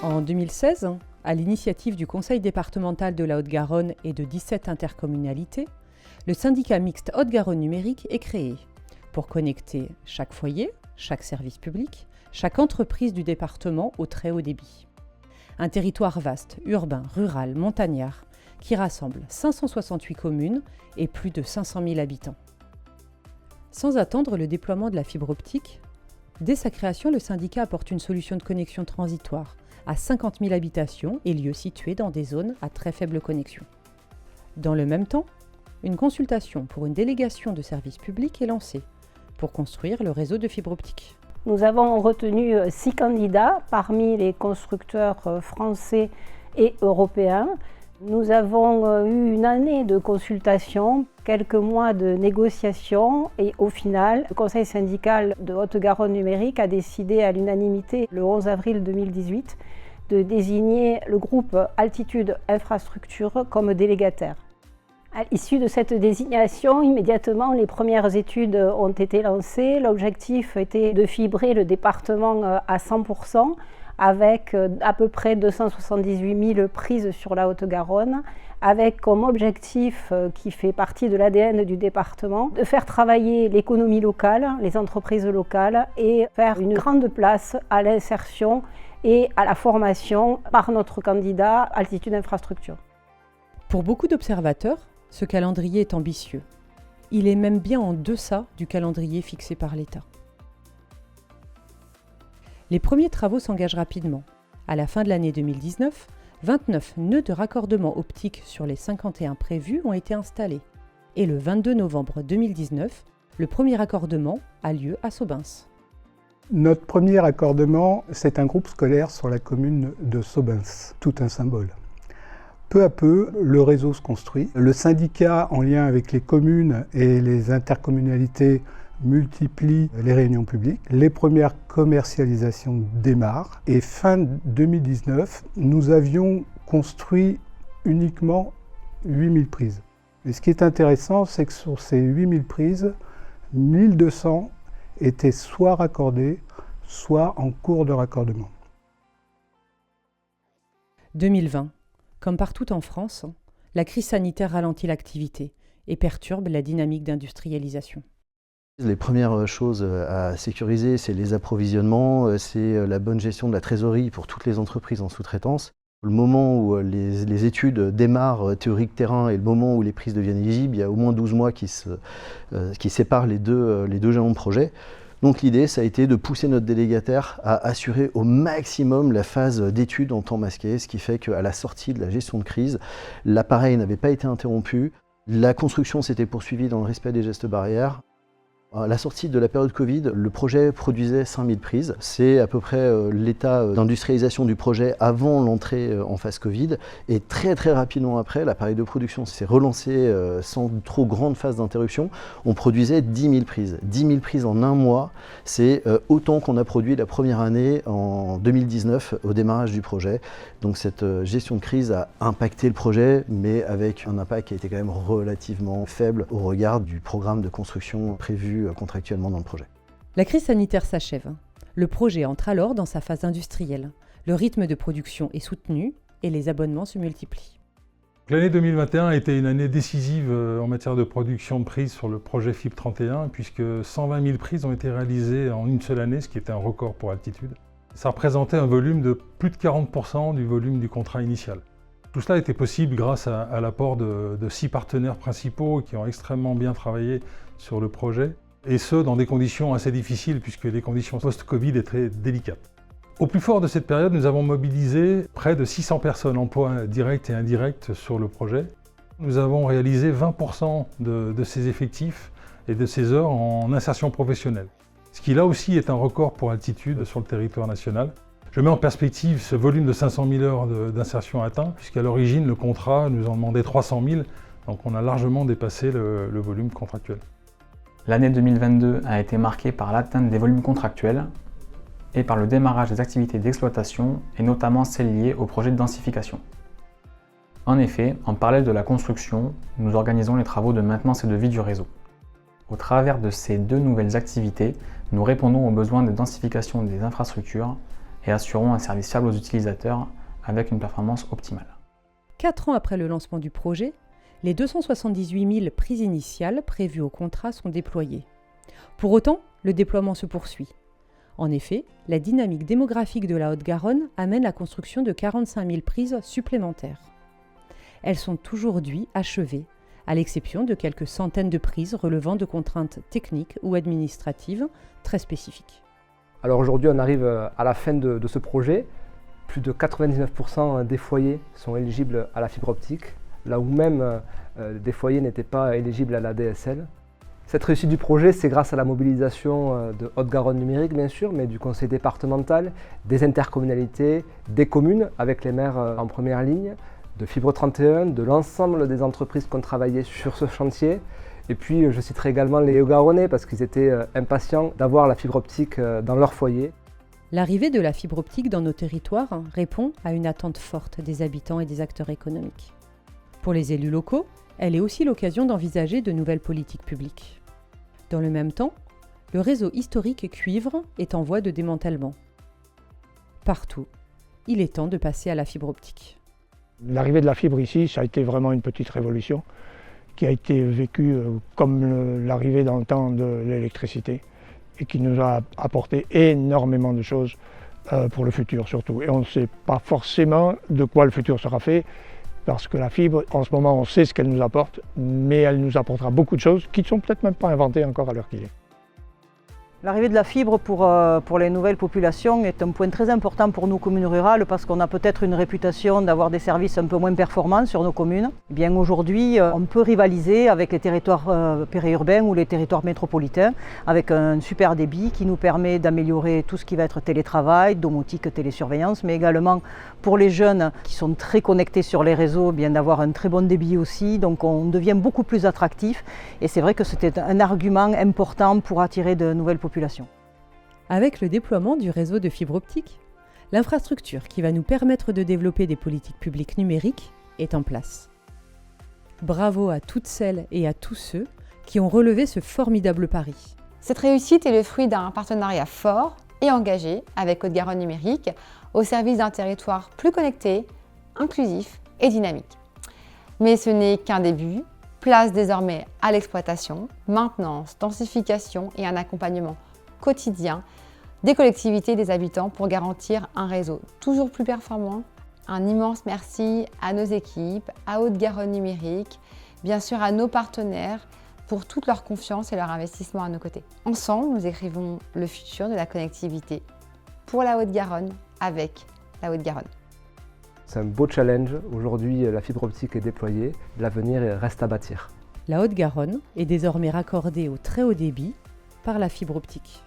En 2016, à l'initiative du Conseil départemental de la Haute-Garonne et de 17 intercommunalités, le syndicat mixte Haute-Garonne numérique est créé pour connecter chaque foyer, chaque service public, chaque entreprise du département au très haut débit. Un territoire vaste, urbain, rural, montagnard, qui rassemble 568 communes et plus de 500 000 habitants. Sans attendre le déploiement de la fibre optique, dès sa création, le syndicat apporte une solution de connexion transitoire à 50 000 habitations et lieux situés dans des zones à très faible connexion. Dans le même temps, une consultation pour une délégation de services publics est lancée pour construire le réseau de fibre optique. Nous avons retenu 6 candidats parmi les constructeurs français et européens. Nous avons eu une année de consultation, quelques mois de négociations et au final, le Conseil syndical de Haute-Garonne numérique a décidé à l'unanimité le 11 avril 2018 de désigner le groupe Altitude Infrastructure comme délégataire. À l'issue de cette désignation, immédiatement, les premières études ont été lancées. L'objectif était de fibrer le département à 100%, avec à peu près 278 000 prises sur la Haute-Garonne, avec comme objectif, qui fait partie de l'ADN du département, de faire travailler l'économie locale, les entreprises locales et faire une grande place à l'insertion et à la formation par notre candidat Altitude Infrastructure. Pour beaucoup d'observateurs, ce calendrier est ambitieux. Il est même bien en deçà du calendrier fixé par l'État. Les premiers travaux s'engagent rapidement. À la fin de l'année 2019, 29 nœuds de raccordement optique sur les 51 prévus ont été installés. Et le 22 novembre 2019, le premier raccordement a lieu à Saubens. Notre premier raccordement, c'est un groupe scolaire sur la commune de Saubens, tout un symbole. Peu à peu, le réseau se construit. Le syndicat, en lien avec les communes et les intercommunalités, multiplie les réunions publiques. Les premières commercialisations démarrent. Et fin 2019, nous avions construit uniquement 8000 prises. Et ce qui est intéressant, c'est que sur ces 8000 prises, 1200 étaient soit raccordées, soit en cours de raccordement. 2020. Comme partout en France, la crise sanitaire ralentit l'activité et perturbe la dynamique d'industrialisation. Les premières choses à sécuriser, c'est les approvisionnements, c'est la bonne gestion de la trésorerie pour toutes les entreprises en sous-traitance. Le moment où les études démarrent théorique terrain et le moment où les prises deviennent éligibles, il y a au moins 12 mois qui séparent les deux jalons de projet. Donc l'idée, ça a été de pousser notre délégataire à assurer au maximum la phase d'études en temps masqué, ce qui fait qu'à la sortie de la gestion de crise, l'appareil n'avait pas été interrompu, la construction s'était poursuivie dans le respect des gestes barrières. À la sortie de la période Covid, le projet produisait 5000 prises. C'est à peu près l'état d'industrialisation du projet avant l'entrée en phase Covid. Et très rapidement après, l'appareil de production s'est relancé sans trop grande phase d'interruption. On produisait 10 000 prises. 10 000 prises en un mois, c'est autant qu'on a produit la première année en 2019 au démarrage du projet. Donc cette gestion de crise a impacté le projet, mais avec un impact qui a été quand même relativement faible au regard du programme de construction prévu contractuellement dans le projet. La crise sanitaire s'achève. Le projet entre alors dans sa phase industrielle. Le rythme de production est soutenu et les abonnements se multiplient. L'année 2021 a été une année décisive en matière de production de prises sur le projet Fibre 31, puisque 120 000 prises ont été réalisées en une seule année, ce qui était un record pour Altitude. Ça représentait un volume de plus de 40% du volume du contrat initial. Tout cela a été possible grâce à l'apport de 6 partenaires principaux qui ont extrêmement bien travaillé sur le projet, et ce, dans des conditions assez difficiles, puisque les conditions post-Covid étaient délicates. Au plus fort de cette période, nous avons mobilisé près de 600 personnes, emplois directs et indirects, sur le projet. Nous avons réalisé 20% de ces effectifs et de ces heures en insertion professionnelle, ce qui là aussi est un record pour Altitude sur le territoire national. Je mets en perspective ce volume de 500 000 heures d'insertion atteint, puisqu'à l'origine, le contrat nous en demandait 300 000, donc on a largement dépassé le volume contractuel. L'année 2022 a été marquée par l'atteinte des volumes contractuels et par le démarrage des activités d'exploitation, et notamment celles liées au projet de densification. En effet, en parallèle de la construction, nous organisons les travaux de maintenance et de vie du réseau. Au travers de ces deux nouvelles activités, nous répondons aux besoins de densification des infrastructures, et assureront un service fiable aux utilisateurs avec une performance optimale. 4 ans après le lancement du projet, les 278 000 prises initiales prévues au contrat sont déployées. Pour autant, le déploiement se poursuit. En effet, la dynamique démographique de la Haute-Garonne amène la construction de 45 000 prises supplémentaires. Elles sont aujourd'hui achevées, à l'exception de quelques centaines de prises relevant de contraintes techniques ou administratives très spécifiques. Alors aujourd'hui, on arrive à la fin de ce projet. Plus de 99% des foyers sont éligibles à la fibre optique, là où même des foyers n'étaient pas éligibles à la DSL. Cette réussite du projet, c'est grâce à la mobilisation de Haute-Garonne numérique, bien sûr, mais du conseil départemental, des intercommunalités, des communes, avec les maires en première ligne, de Fibre 31, de l'ensemble des entreprises qui ont travaillé sur ce chantier. Et puis, je citerai également les Haut-Garonnais, parce qu'ils étaient impatients d'avoir la fibre optique dans leur foyer. L'arrivée de la fibre optique dans nos territoires répond à une attente forte des habitants et des acteurs économiques. Pour les élus locaux, elle est aussi l'occasion d'envisager de nouvelles politiques publiques. Dans le même temps, le réseau historique cuivre est en voie de démantèlement. Partout, il est temps de passer à la fibre optique. L'arrivée de la fibre ici, ça a été vraiment une petite révolution qui a été vécue comme l'arrivée dans le temps de l'électricité et qui nous a apporté énormément de choses pour le futur surtout. Et on ne sait pas forcément de quoi le futur sera fait parce que la fibre, en ce moment, on sait ce qu'elle nous apporte, mais elle nous apportera beaucoup de choses qui ne sont peut-être même pas inventées encore à l'heure qu'il est. L'arrivée de la fibre pour les nouvelles populations est un point très important pour nous, communes rurales, parce qu'on a peut-être une réputation d'avoir des services un peu moins performants sur nos communes. Eh bien aujourd'hui, on peut rivaliser avec les territoires périurbains ou les territoires métropolitains avec un super débit qui nous permet d'améliorer tout ce qui va être télétravail, domotique, télésurveillance, mais également pour les jeunes qui sont très connectés sur les réseaux, bien d'avoir un très bon débit aussi. Donc on devient beaucoup plus attractif et c'est vrai que c'était un argument important pour attirer de nouvelles populations. Avec le déploiement du réseau de fibre optique, l'infrastructure qui va nous permettre de développer des politiques publiques numériques est en place. Bravo à toutes celles et à tous ceux qui ont relevé ce formidable pari. Cette réussite est le fruit d'un partenariat fort et engagé avec Haute-Garonne numérique au service d'un territoire plus connecté, inclusif et dynamique. Mais ce n'est qu'un début. Place désormais à l'exploitation, maintenance, densification et un accompagnement quotidien des collectivités et des habitants pour garantir un réseau toujours plus performant. Un immense merci à nos équipes, à Haute-Garonne numérique, bien sûr à nos partenaires pour toute leur confiance et leur investissement à nos côtés. Ensemble, nous écrivons le futur de la connectivité pour la Haute-Garonne avec la Haute-Garonne. C'est un beau challenge. Aujourd'hui, la fibre optique est déployée. L'avenir reste à bâtir. La Haute-Garonne est désormais raccordée au très haut débit par la fibre optique.